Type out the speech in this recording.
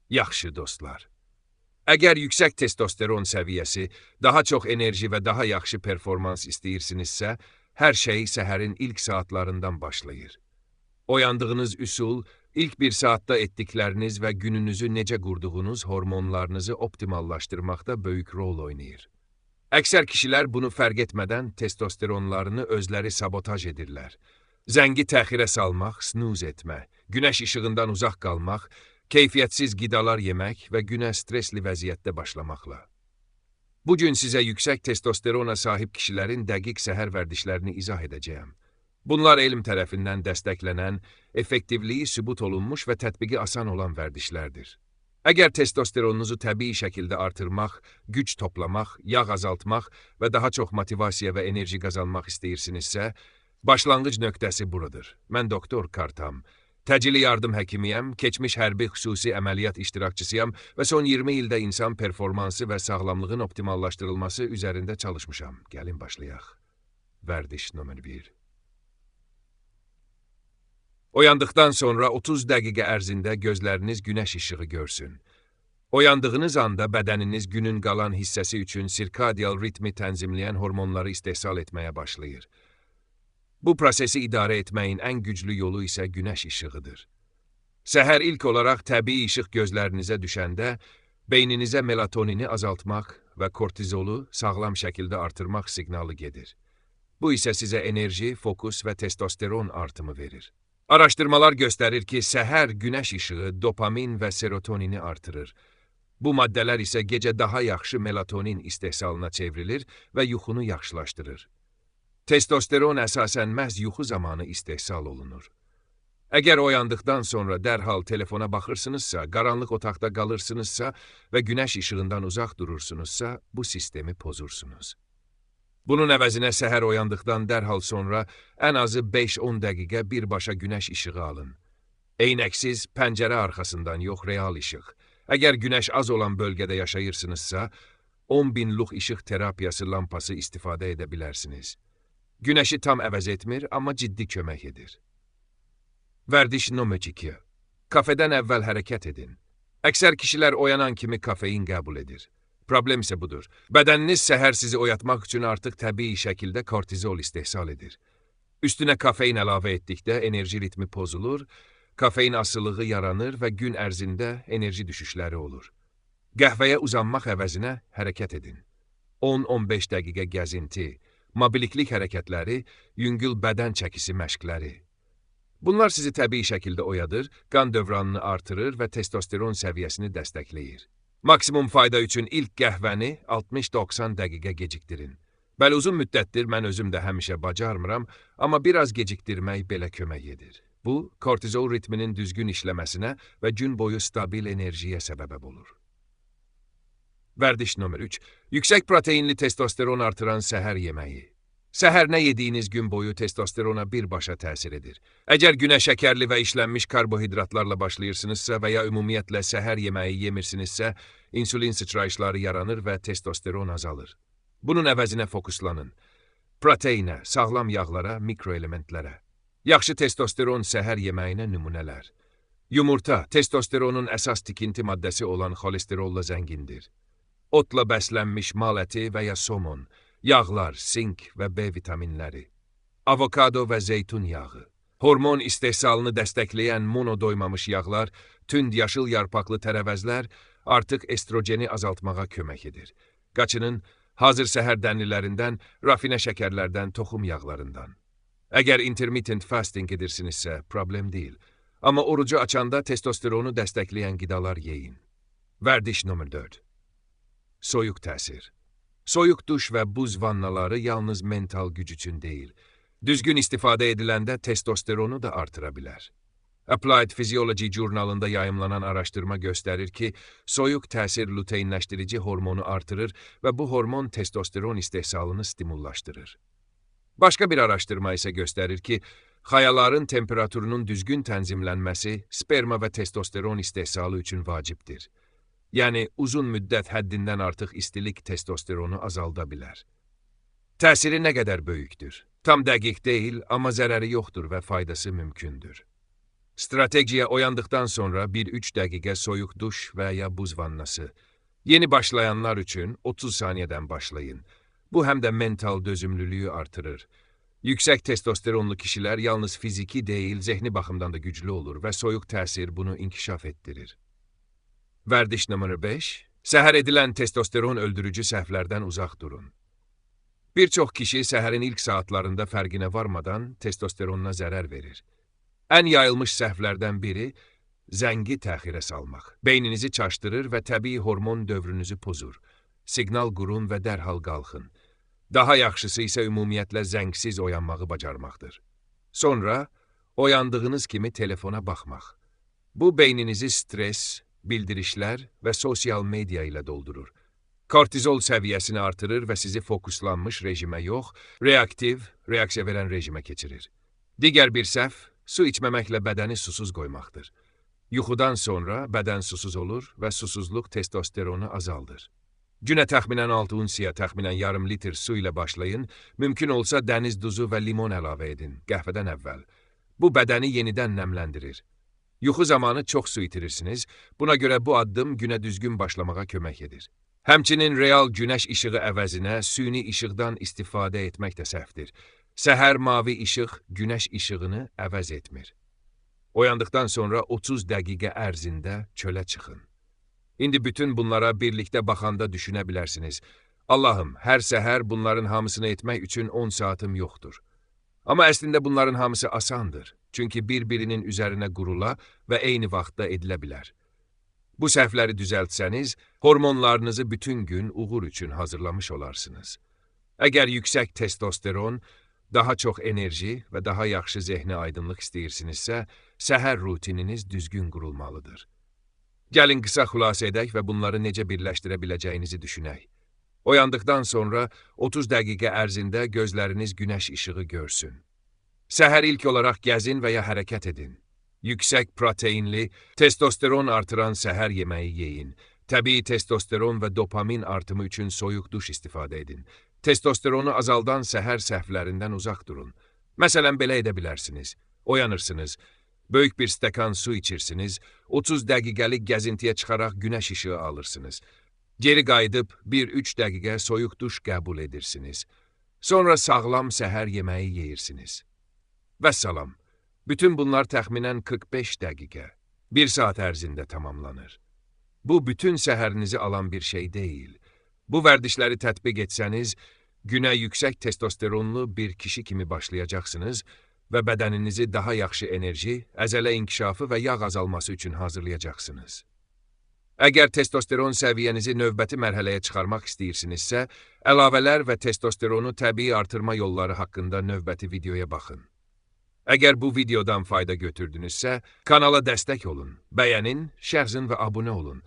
Yaxşı dostlar. Əgər yüksək testosteron səviyyəsi, daha çox enerji və daha yaxşı performans istəyirsinizsə, hər şey səhərin ilk saatlarından başlayır. Oyandığınız üsul, ilk bir saatda etdikləriniz və gününüzü necə qurduğunuz hormonlarınızı optimallaşdırmaqda böyük rol oynayır. Əksər kişilər bunu fərq etmədən testosteronlarını özləri sabotaj edirlər. Zəngi təxirə salmaq, snuz etmək, günəş işığından uzaq qalmaq, keyfiyyətsiz qidalar yemək və günə stresli vəziyyətdə başlamaqla. Bugün sizə yüksək testosterona sahib kişilərin dəqiq səhər vərdişlərini izah edəcəyəm. Bunlar elm tərəfindən dəstəklənən, effektivliyi sübut olunmuş və tətbiqi asan olan vərdişlərdir. Əgər testosteronunuzu təbii şəkildə artırmaq, güc toplamaq, yağ azaltmaq və daha çox motivasiya və enerji qazanmaq istəyirsinizsə, başlanğıc nöqtəsi buradır. Mən doktor Kartam. Təcili yardım həkimiyəm, keçmiş hərbi xüsusi əməliyyat iştirakçısıyam və son 20 ildə insan performansı və sağlamlığın optimallaşdırılması üzərində çalışmışam. Gəlin başlayaq. Vərdiş nömrə 1. Oyandıqdan sonra 30 dəqiqə ərzində gözləriniz günəş işığı görsün. Oyandığınız anda bədəniniz günün qalan hissəsi üçün sirkadial ritmi tənzimləyən hormonları istehsal etməyə başlayır. Bu prosesi idarə etməyin ən güclü yolu isə günəş işığıdır. Səhər ilk olaraq təbii işıq gözlərinizə düşəndə, beyninizə melatonini azaltmaq və kortizolu sağlam şəkildə artırmaq siqnalı gedir. Bu isə sizə enerji, fokus və testosteron artımı verir. Araşdırmalar göstərir ki, səhər günəş işığı dopamin və serotonini artırır. Bu maddələr isə gecə daha yaxşı melatonin istehsalına çevrilir və yuxunu yaxşılaşdırır. Testosteron əsasən məhz yuxu zamanı istehsal olunur. Əgər oyandıqdan sonra dərhal telefona baxırsınızsa, qaranlıq otaqda qalırsınızsa və günəş işığından uzaq durursunuzsa, bu sistemi pozursunuz. Bunun əvəzinə səhər oyandıqdan dərhal sonra ən azı 5-10 dəqiqə birbaşa günəş işığı alın. Eynəksiz, pəncərə arxasından yox, real işıq. Əgər günəş az olan bölgədə yaşayırsınızsa, 10.000 lux işıq terapiyası lampası istifadə edə bilərsiniz. Günəşi tam əvəz etmir, amma ciddi kömək edir. Vərdiş nömrə 2. Kafedən əvvəl hərəkət edin. Əksər kişilər oyanan kimi kafein qəbul edir. Problem isə budur. Bədəniniz səhər sizi oyatmaq üçün artıq təbii şəkildə kortizol istehsal edir. Üstünə kafein əlavə etdikdə enerji ritmi pozulur, kafein asılılığı yaranır və gün ərzində enerji düşüşləri olur. Qəhvəyə uzanmaq əvəzinə hərəkət edin. 10-15 dəqiqə gəzinti, mobiliklik hərəkətləri, yüngül bədən çəkisi məşqləri. Bunlar sizi təbii şəkildə oyadır, qan dövranını artırır və testosteron səviyyəsini dəstəkləyir. Maksimum fayda üçün ilk qəhvəni 60-90 dəqiqə gecikdirin. Bəli, uzun müddətdir mən özüm də həmişə bacarmıram, amma biraz gecikdirmək belə kömək edir. Bu, kortizol ritminin düzgün işləməsinə və gün boyu stabil enerjiyə səbəb olur. Vərdiş nömrə 3. Yüksək proteinli testosteron artıran səhər yeməyi. Səhər nə yediyiniz gün boyu testosterona birbaşa təsir edir. Əgər günə şəkərli və işlənmiş karbohidratlarla başlayırsınızsa və ya ümumiyyətlə səhər yeməyi yemirsinizsə, insulin sıçrayışları yaranır və testosteron azalır. Bunun əvəzinə fokuslanın. Proteinə, sağlam yağlara, mikroelementlərə. Yaxşı testosteron səhər yeməyinə nümunələr. Yumurta, testosteronun əsas tikinti maddəsi olan xolesterolla zəngindir. Otla bəslənmiş mal əti və ya somon, yağlar, sink və B vitaminləri, avokado və zeytun yağı, hormon istehsalını dəstəkləyən monodoymamış yağlar, tünd yaşıl yarpaqlı tərəvəzlər artıq estrogeni azaltmağa kömək edir. Qaçının hazır səhər dənlilərindən, rafinə şəkərlərdən, toxum yağlarından. Əgər intermittent fasting edirsinizsə, problem deyil. Amma orucu açanda testosteronu dəstəkləyən qidalar yeyin. Vərdiş nömrə 4. Soyuq təsir. Soyuq duş və buz vannaları yalnız mental güc üçün deyil, düzgün istifadə ediləndə testosteronu da artıra bilər. Applied Physiology jurnalında yayımlanan araşdırma göstərir ki, soyuq təsir luteinləşdirici hormonu artırır və bu hormon testosteron istehsalını stimullaşdırır. Başqa bir araşdırma isə göstərir ki, xayaların temperaturunun düzgün tənzimlənməsi sperma və testosteron istehsalı üçün vacibdir. Yəni, uzun müddət həddindən artıq istilik testosteronu azalda bilər. Təsiri nə qədər böyükdür? Tam dəqiq deyil, amma zərəri yoxdur və faydası mümkündür. Stratejiya oyandıqdan sonra 1-3 dəqiqə soyuq duş və ya buz vannası. Yeni başlayanlar üçün 30 saniyədən başlayın. Bu həm də mental dözümlülüyü artırır. Yüksək testosteronlu kişilər yalnız fiziki deyil, zehni baxımdan da güclü olur və soyuq təsir bunu inkişaf etdirir. Vərdiş nömrə 5. Səhər edilən testosteron öldürücü səhvlərdən uzaq durun. Bir çox kişi səhərin ilk saatlarında fərqinə varmadan testosteronuna zərər verir. Ən yayılmış səhvlərdən biri zəngi təxirə salmaq. Beyninizi çaşdırır və təbii hormon dövrünüzü pozur. Siqnal qurun və dərhal qalxın. Daha yaxşısı isə ümumiyyətlə zəngsiz oyanmağı bacarmaqdır. Sonra oyandığınız kimi telefona baxmaq. Bu beyninizi stres, bildirişlər və sosial media ilə doldurur. Kortizol səviyyəsini artırır və sizi fokuslanmış rejimə yox, reaktiv, reaksiya verən rejimə keçirir. Digər bir səhv, su içməməklə bədəni susuz qoymaqdır. Yuxudan sonra bədən susuz olur və susuzluq testosteronu azaldır. Günə təxminən 6 unsiya, təxminən yarım litr su ilə başlayın, mümkün olsa dəniz duzu və limon əlavə edin, qəhvədən əvvəl. Bu bədəni yenidən nəmləndirir. Yuxu zamanı çox su itirirsiniz, buna görə bu addım günə düzgün başlamağa kömək edir. Həmçinin real günəş işığı əvəzinə süni işıqdan istifadə etmək də səhvdir. Səhər mavi işıq günəş işığını əvəz etmir. Oyandıqdan sonra 30 dəqiqə ərzində çölə çıxın. İndi bütün bunlara birlikdə baxanda düşünə bilərsiniz. Allahım, hər səhər bunların hamısını etmək üçün 10 saatım yoxdur. Amma əslində bunların hamısı asandır. Çünki bir-birinin üzərinə qurula və eyni vaxtda edilə bilər. Bu səhvləri düzəltsəniz, hormonlarınızı bütün gün uğur üçün hazırlamış olarsınız. Əgər yüksək testosteron, daha çox enerji və daha yaxşı zehni aydınlıq istəyirsinizsə, səhər rutininiz düzgün qurulmalıdır. Gəlin qısa xülasə edək və bunları necə birləşdirə biləcəyinizi düşünək. Oyandıqdan sonra 30 dəqiqə ərzində gözləriniz günəş işığı görsün. Səhər ilk olaraq gəzin və ya hərəkət edin. Yüksək proteinli, testosteron artıran səhər yeməyi yeyin. Təbii testosteron və dopamin artımı üçün soyuq duş istifadə edin. Testosteronu azaldan səhər səhvlərindən uzaq durun. Məsələn, belə edə bilərsiniz. Oyanırsınız, böyük bir stəkan su içirsiniz, 30 dəqiqəlik gəzintiyə çıxaraq günəş işığı alırsınız. Geri qayıdıb 1-3 dəqiqə soyuq duş qəbul edirsiniz. Sonra sağlam səhər yeməyi yeyirsiniz. Vəssalam. Bütün bunlar təxminən 45 dəqiqə, 1 saat ərzində tamamlanır. Bu, bütün səhərinizi alan bir şey deyil. Bu vərdişləri tətbiq etsəniz, günə yüksək testosteronlu bir kişi kimi başlayacaqsınız və bədəninizi daha yaxşı enerji, əzələ inkişafı və yağ azalması üçün hazırlayacaqsınız. Əgər testosteron səviyyənizi növbəti mərhələyə çıxarmaq istəyirsinizsə, əlavələr və testosteronu təbii artırma yolları haqqında növbəti videoya baxın. Əgər bu videodan fayda götürdünüzsə, kanala dəstək olun, bəyənin, şərh yazın və abunə olun.